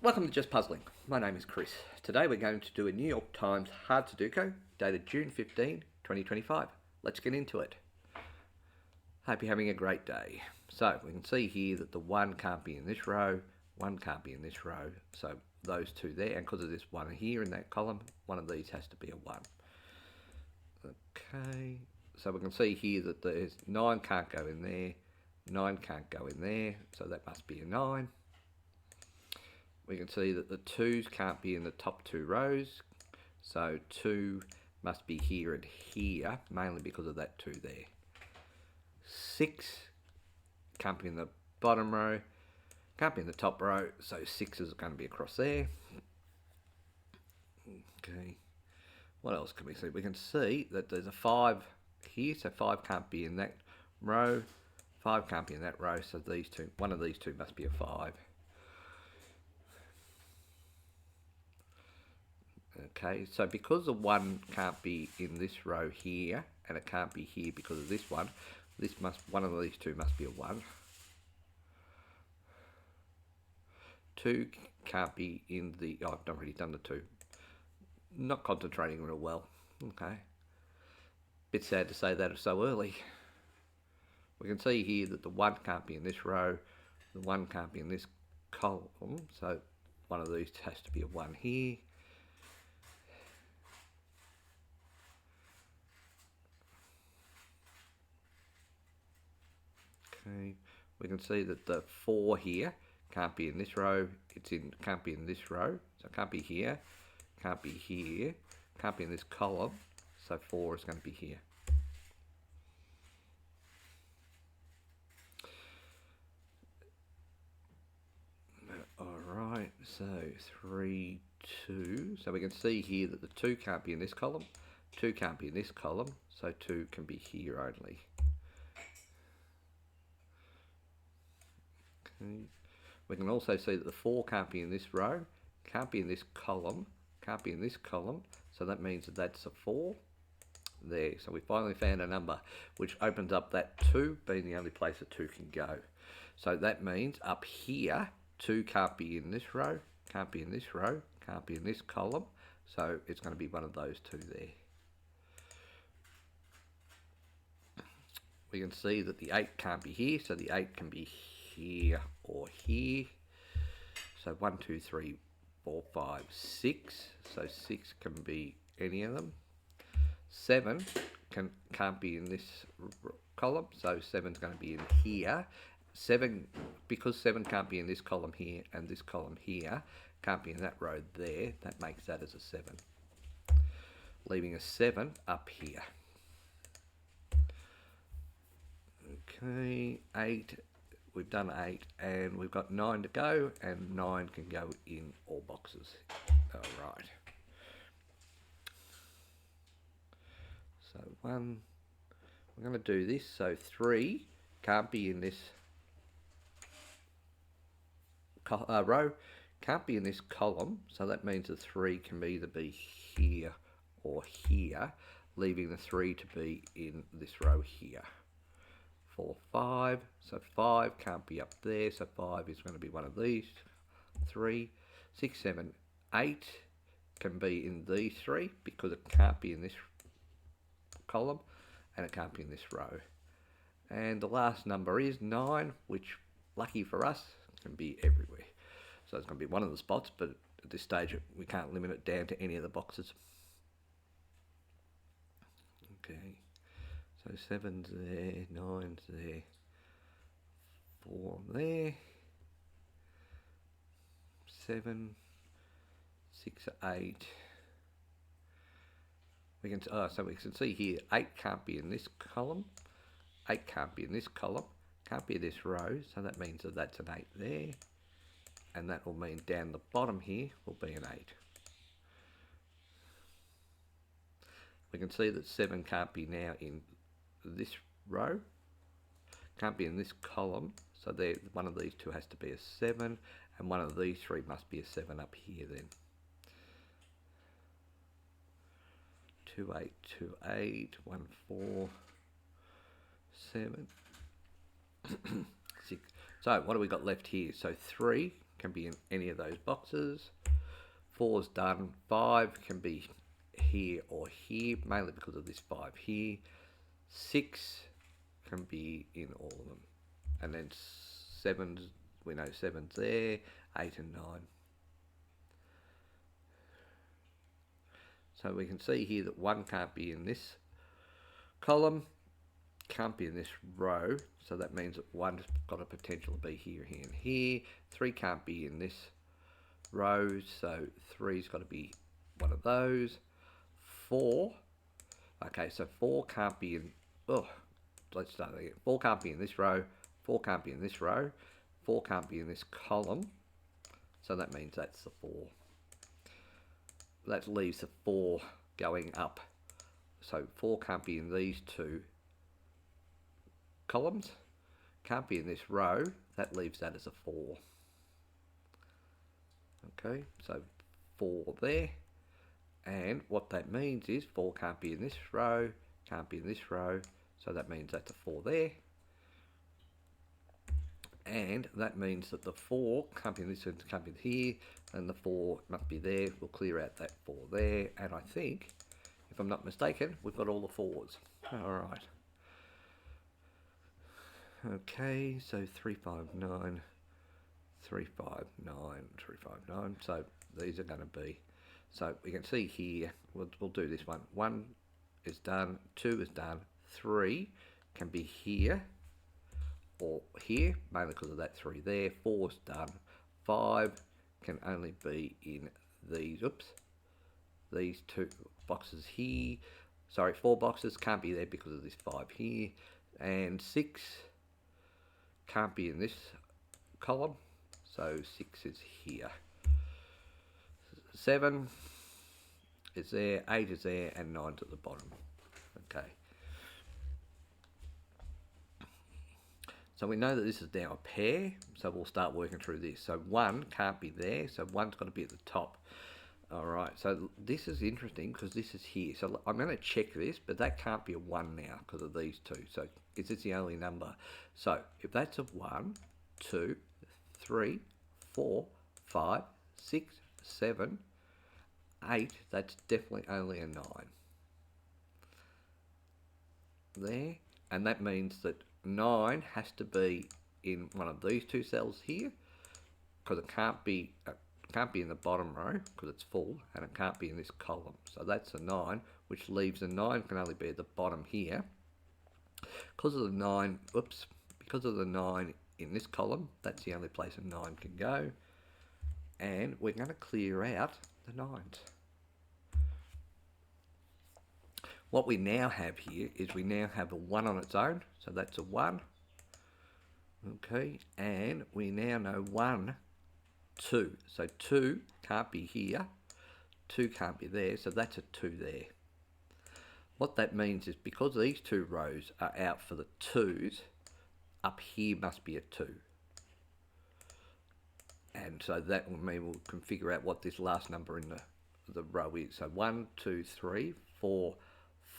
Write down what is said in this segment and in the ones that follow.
Welcome to Just Puzzling. My name is Chris. Today we're going to do a New York Times hard Sudoku dated June 15, 2025. Let's get into it. Hope you're having a great day. So we can see here that the 1 can't be in this row, 1 can't be in this row, so those two there, and because of this 1 here in that column, one of these has to be a 1. Okay, so we can see here that there's 9 can't go in there, 9 can't go in there, so that must be a 9. We can see that the 2's can't be in the top 2 rows, so 2 must be here and here, mainly because of that 2 there. 6 can't be in the bottom row, can't be in the top row, so 6 is going to be across there. Okay, what else can we see? We can see that there's a 5 here, so 5 can't be in that row, 5 can't be in that row, so these two, one of these two must be a 5. Okay, so because the 1 can't be in this row here, and it can't be here because of this one, one of these two must be a 1. 2 can't be in the, I've not already done the 2. Not concentrating real well. Okay. Bit sad to say that so early. We can see here that the 1 can't be in this row, the 1 can't be in this column, so one of these has to be a 1 here. Okay, we can see that the 4 here can't be in this row, can't be in this row, so it can't be here, can't be here, can't be in this column, so 4 is going to be here. Alright, so 3, 2, so we can see here that the 2 can't be in this column, 2 can't be in this column, so 2 can be here only. Okay. We can also see that the 4 can't be in this row, can't be in this column, can't be in this column, so that means that that's a 4 there. So we finally found a number which opens up that 2 being the only place that 2 can go. So that means up here 2 can't be in this row, can't be in this row, can't be in this column, so it's going to be one of those 2 there. We can see that the 8 can't be here, so the 8 can be here or here. So 1, 2, 3, 4, 5, 6. So 6 can be any of them. 7 can't be in this column, so 7's going to be in here. 7, because 7 can't be in this column here and this column here, can't be in that row there, that makes that as a 7. Leaving a 7 up here. Okay, 8, we've done 8 and we've got 9 to go, and 9 can go in all boxes. Alright. So 1, we're going to do this, so 3 can't be in this row, can't be in this column, so that means the 3 can either be here or here, leaving the 3 to be in this row here. 4, 5, so 5 can't be up there, so 5 is going to be one of these 3. 6, 7, 8 can be in these 3 because it can't be in this column and it can't be in this row. And the last number is 9, which, lucky for us, can be everywhere. So it's going to be one of the spots, but at this stage we can't limit it down to any of the boxes. Okay. So 7's there, 9's there, 4 there, 7, 6, 8. We can so we can see here 8 can't be in this column, 8 can't be in this column, can't be in this row, so that means that that's an 8 there, and that will mean down the bottom here will be an 8. We can see that 7 can't be now in this row, can't be in this column, so there one of these two has to be a 7, and one of these 3 must be a 7 up here then. 2, 8, 2, 8, 1, 4, 7, 6. So what do we got left here? So 3 can be in any of those boxes. 4's done. 5 can be here or here, mainly because of this 5 here. 6 can be in all of them. And then 7's, we know 7's there, 8 and 9. So we can see here that 1 can't be in this column, can't be in this row, so that means that 1's got a potential to be here, here and here. 3 can't be in this row, so 3's got to be one of those. 4, okay, so 4 can't be in, let's start again. 4 can't be in this row, 4 can't be in this row, 4 can't be in this column, so that means that's the 4. That leaves the 4 going up. So 4 can't be in these 2 columns, can't be in this row, that leaves that as a 4. Okay, so 4 there, and what that means is 4 can't be in this row, can't be in this row, so that means that's a 4 there. And that means that the 4 can't be in this and can't be here, and the 4 must be there. We'll clear out that 4 there, and I think, if I'm not mistaken, we've got all the 4's. Alright. Okay, so 359, 359, 359, so these are going to be, so we can see here, we'll do this one. 1 is done, 2 is done, 3 can be here, or here, mainly because of that 3 there. 4's done. 5 can only be in these, these 2 boxes here. Sorry, 4 boxes can't be there because of this 5 here. And 6 can't be in this column, so 6 is here. 7 is there, 8 is there, and 9's at the bottom. Okay. So we know that this is now a pair, so we'll start working through this. So 1 can't be there, so 1's got to be at the top. Alright, so this is interesting because this is here. So I'm going to check this, but that can't be a 1 now because of these 2. So is this the only number? So if that's a 1, 2, 3, 4, 5, 6, 7, 8, that's definitely only a 9. There, and that means that 9 has to be in one of these 2 cells here, because it can't be in the bottom row because it's full, and it can't be in this column. So that's a 9, which leaves a 9 can only be at the bottom here. Because of the 9, because of the 9 in this column, that's the only place a 9 can go. And we're going to clear out the 9's. What we now have here is we now have a 1 on its own, so that's a 1. Okay, and we now know 1, 2. So 2 can't be here, 2 can't be there, so that's a 2 there. What that means is because these 2 rows are out for the 2's, up here must be a 2. And so that will mean we can figure out what this last number in the row is. So 1, 2, 3, 4,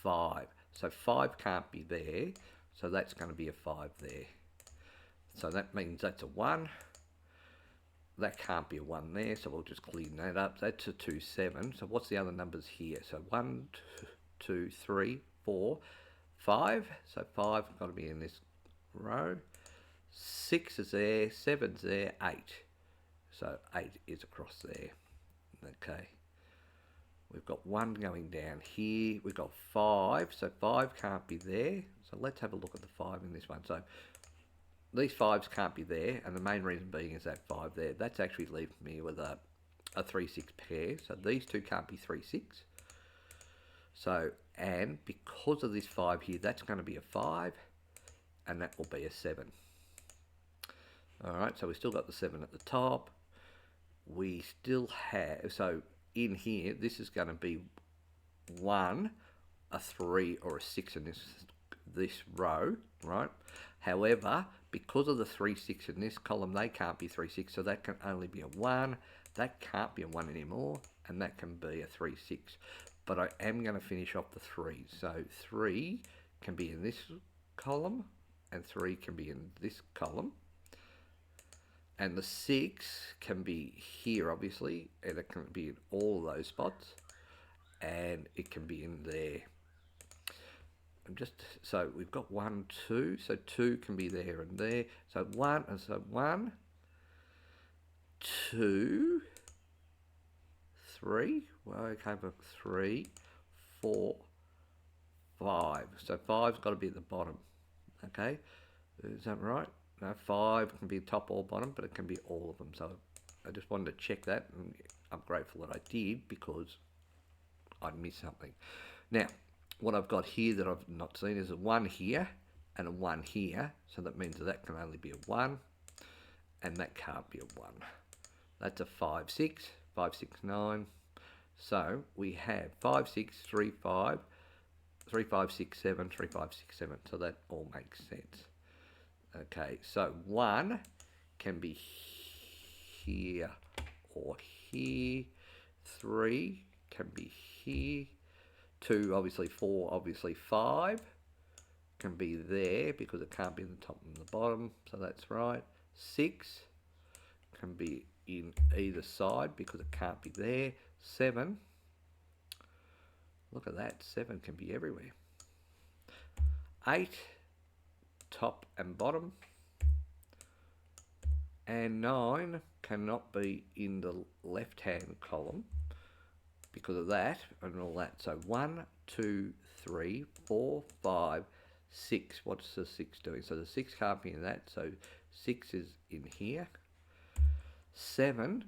5. So 5 can't be there, so that's going to be a 5 there. So that means that's a 1. That can't be a 1 there, so we'll just clean that up. That's a 2, 7. So what's the other numbers here? So 1, 2, 3, 4, 5. So 5 has got to be in this row. 6 is there, 7's there, 8. So 8 is across there. Okay. We've got 1 going down here. We've got 5. So 5 can't be there. So let's have a look at the 5 in this one. So these 5's can't be there. And the main reason being is that 5 there. That's actually leaving me with a 3-6 pair. So these 2 can't be 3-6. So, and because of this 5 here, that's going to be a 5. And that will be a 7. Alright, so we've still got the 7 at the top. We still have, so in here, this is going to be 1, a 3 or a 6 in this row, right? However, because of the 3, 6 in this column, they can't be 3, 6, so that can only be a 1. That can't be a 1 anymore, and that can be a 3, 6. But I am going to finish off the 3. So 3 can be in this column, and 3 can be in this column. And the 6 can be here, obviously, and it can be in all of those spots, and it can be in there. So we've got 1, 2, so 2 can be there and there. So 1, 2, 3. Well, okay, but 3, 4, 5. So 5's got to be at the bottom. Okay, is that right? No, 5 can be top or bottom, but it can be all of them. So I just wanted to check that, and I'm grateful that I did because I missed something. Now, what I've got here that I've not seen is a 1 here and a 1 here. So that means that can only be a 1, and that can't be a 1. That's a 5, 6, 5, 6, 9. So we have 5, 6, 3, 5, 3, 5, 6, 7, 3, 5, 6, 7. So that all makes sense. Okay, so 1 can be here or here. 3 can be here. 2, obviously. 4, obviously. 5 can be there because it can't be in the top and the bottom. So that's right. 6 can be in either side because it can't be there. 7, look at that. 7 can be everywhere. 8, top and bottom. And 9 cannot be in the left-hand column because of that and all that. So 1, 2, 3, 4, 5, 6. What's the 6 doing? So the 6 can't be in that. So 6 is in here. 7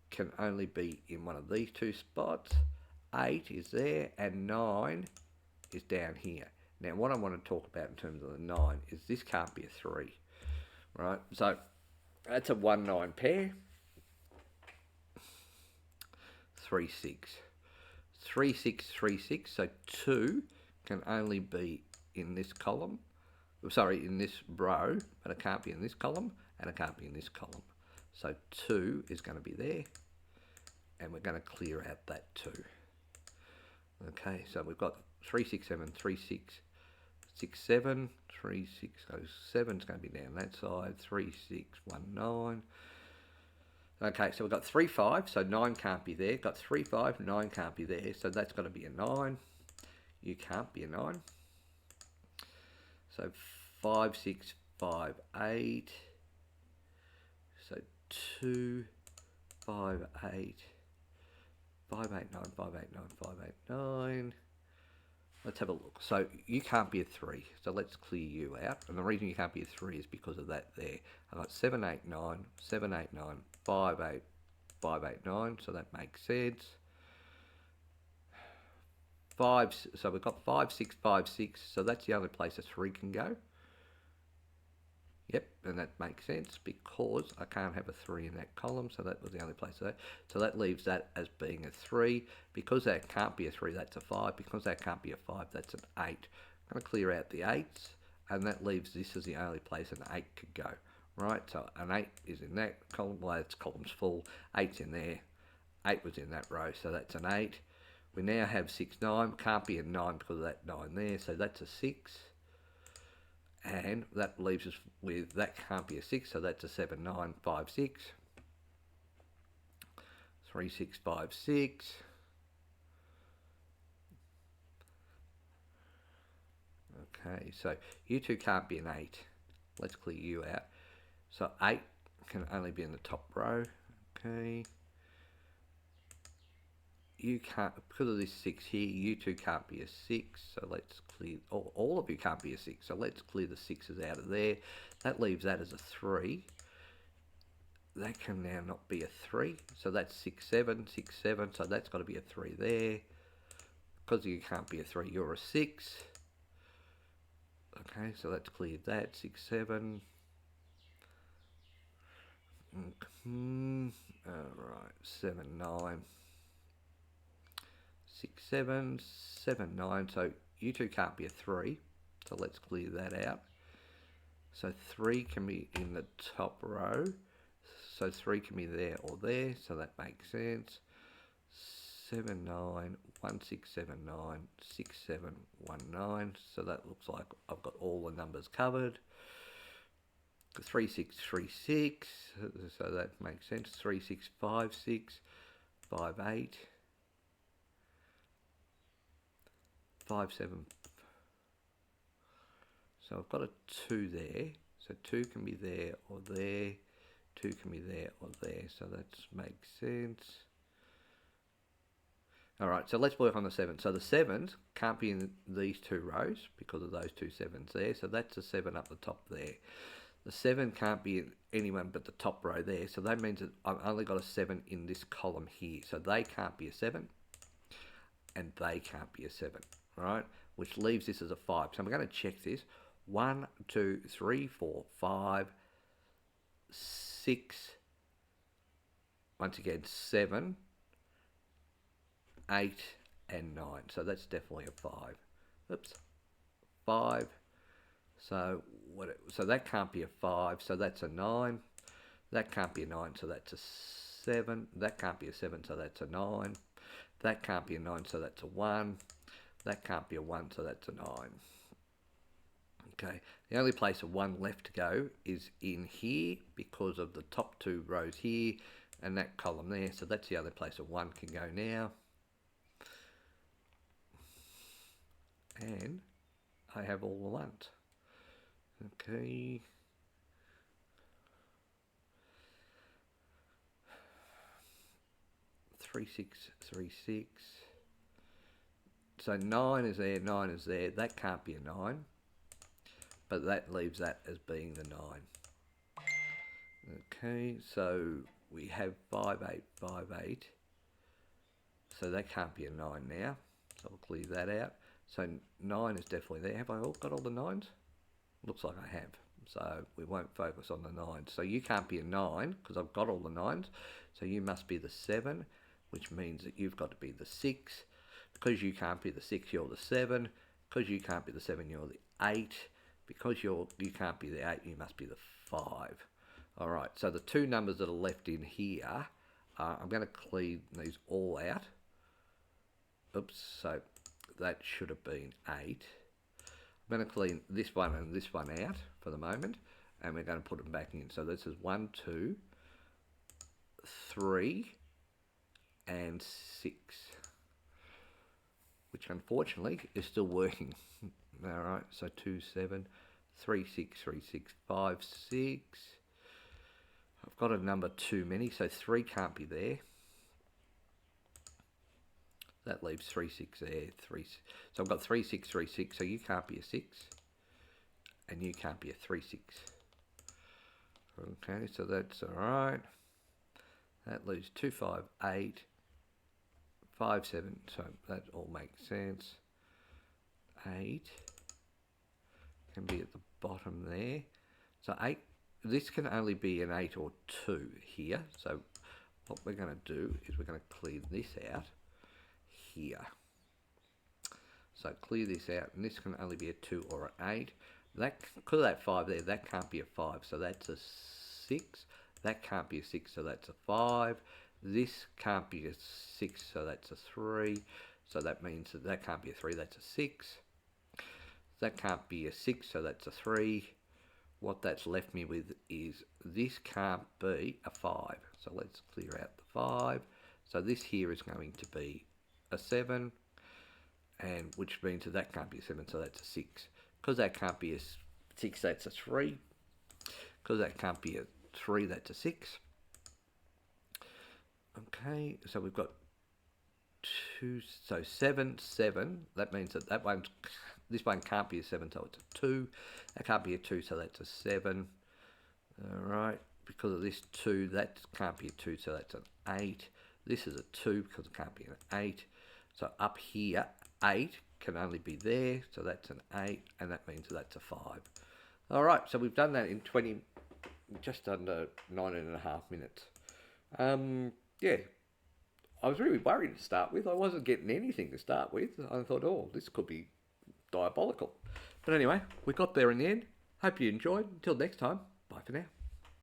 can only be in one of these two spots. 8 is there, and 9 is down here. Now, what I want to talk about in terms of the 9 is this can't be a 3, right? So that's a 1, 9 pair. 3, 6. 3, 6, 3, 6. So 2 can only be in this column. Sorry, in this row, but it can't be in this column, and it can't be in this column. So 2 is going to be there, and we're going to clear out that 2. Okay, so we've got 3, 6, 7, 3, 6, 6, 7, 3, 6, so 7 is going to be down that side, 3, 6, 1, 9. Okay, so we've got 3, 5, so 9 can't be there. Got 3, 5, 9 can't be there, so that's got to be a 9. You can't be a 9. So 5, 6, 5, 8. So 2, 5, 8, 5, 8, 9, 5, 8, 9, 5, 8, 9. Let's have a look. So you can't be a 3. So let's clear you out. And the reason you can't be a 3 is because of that there. I've got 7, 8, 9, 7, 8, 9, 5, 8, 5, 8, 9. So that makes sense. 5. So we've got 5, 6, 5, 6. So that's the only place a 3 can go. Yep, and that makes sense because I can't have a 3 in that column, so that was the only place of that. So that leaves that as being a 3. Because that can't be a 3, that's a 5. Because that can't be a 5, that's an 8. I'm going to clear out the 8s, and that leaves this as the only place an 8 could go. Right, so an 8 is in that column, well, its column's full. 8's in there. 8 was in that row, so that's an 8. We now have 6, 9. Can't be a 9 because of that 9 there, so that's a 6. And that leaves us with, that can't be a 6, so that's a 7, 9, 5, 6. 3, 6, 5, 6. Okay, so you two can't be an 8. Let's clear you out. So 8 can only be in the top row. Okay. You can't, because of this 6 here, you two can't be a 6, so let's clear, all of you can't be a 6, so let's clear the 6s out of there. That leaves that as a 3. That can now not be a 3, so that's 6, 7, 6, 7, so that's got to be a 3 there. Because you can't be a 3, you're a 6. Okay, so let's clear that, 6, 7. Alright, 7, 9. 6, 7, 7, 9. So you two can't be a 3. So let's clear that out. So 3 can be in the top row. So 3 can be there or there. So that makes sense. 7, 9, 1, 6, 7, 9, 6, 7, 1, 9. So that looks like I've got all the numbers covered. 3 6 3 6, so that makes sense. 3 6 5 6 5 8 5 7. So I've got a 2 there, so 2 can be there or there, 2 can be there or there, so that makes sense. Alright, so let's work on the 7. So the 7s can't be in these two rows because of those two 7s there, so that's a 7 up the top there. The 7 can't be in anyone but the top row there, so that means that I've only got a 7 in this column here, so they can't be a 7, and they can't be a 7, right? Which leaves this as a 5. So I'm going to check this. 1, 2, 3, 4, 5, 6, once again 7, 8 and 9. So that's definitely a 5. Oops. 5. So so that can't be a 5, so that's a 9. That can't be a 9, so that's a 7. That can't be a 7, so that's a 9. That can't be a 9, so that's a 1. That can't be a 1, so that's a 9. Okay, the only place a 1 left to go is in here because of the top two rows here and that column there. So that's the only place a 1 can go now. And I have all the 1s. Okay. Three, 6, 3, 6. So 9 is there, 9 is there. That can't be a 9. But that leaves that as being the 9. Okay, so we have 5, 8, 5, 8. So that can't be a 9 now. So I'll clear that out. So 9 is definitely there. Have I got all the 9s? Looks like I have. So we won't focus on the 9s. So you can't be a 9 because I've got all the 9s. So you must be the 7, which means that you've got to be the 6. Because you can't be the 6, you're the 7. Because you can't be the 7, you're the 8. Because you can't be the 8, you must be the 5. Alright, so the two numbers that are left in here, I'm going to clean these all out. Oops, so that should have been 8. I'm going to clean this one and this one out for the moment, and we're going to put them back in. So this is 1, 2, 3, and 6, which unfortunately is still working. Alright, so 2, 7, 3, 6, 3, 6, 5, 6. I've got a number too many, so 3 can't be there. That leaves 3, 6 there. 3. So I've got 3, 6, 3, 6, so you can't be a 6. And you can't be a 3, 6. Okay, so that's alright. That leaves 2, 5, 8, 5, 7, so that all makes sense. 8 can be at the bottom there. So 8, this can only be an 8 or 2 here. So what we're going to do is we're going to clear this out here. So clear this out, and this can only be a 2 or an 8. That, because of that 5 there, that can't be a 5, so that's a 6. That can't be a 6, so that's a 5. This can't be a 6, so that's a 3. So that means that that can't be a 3, that's a 6. That can't be a 6, so that's a 3. What that's left me with is this can't be a 5. So let's clear out the 5. So this here is going to be a 7, and which means that that can't be a 7, so that's a 6. Because that can't be a 6, that's a 3. Because that can't be a 3, that's a 6. Okay, so we've got 2, so 7, 7. That means that that one, this one can't be a 7, so it's a 2. That can't be a 2, so that's a 7. Alright, because of this 2, that can't be a 2, so that's an 8. This is a 2 because it can't be an 8. So up here, 8 can only be there, so that's an 8, and that means that's a 5. Alright, so we've done that in just under 19.5 minutes. Yeah, I was really worried to start with. I wasn't getting anything to start with. I thought, oh, this could be diabolical. But anyway, we got there in the end. Hope you enjoyed. Until next time, bye for now.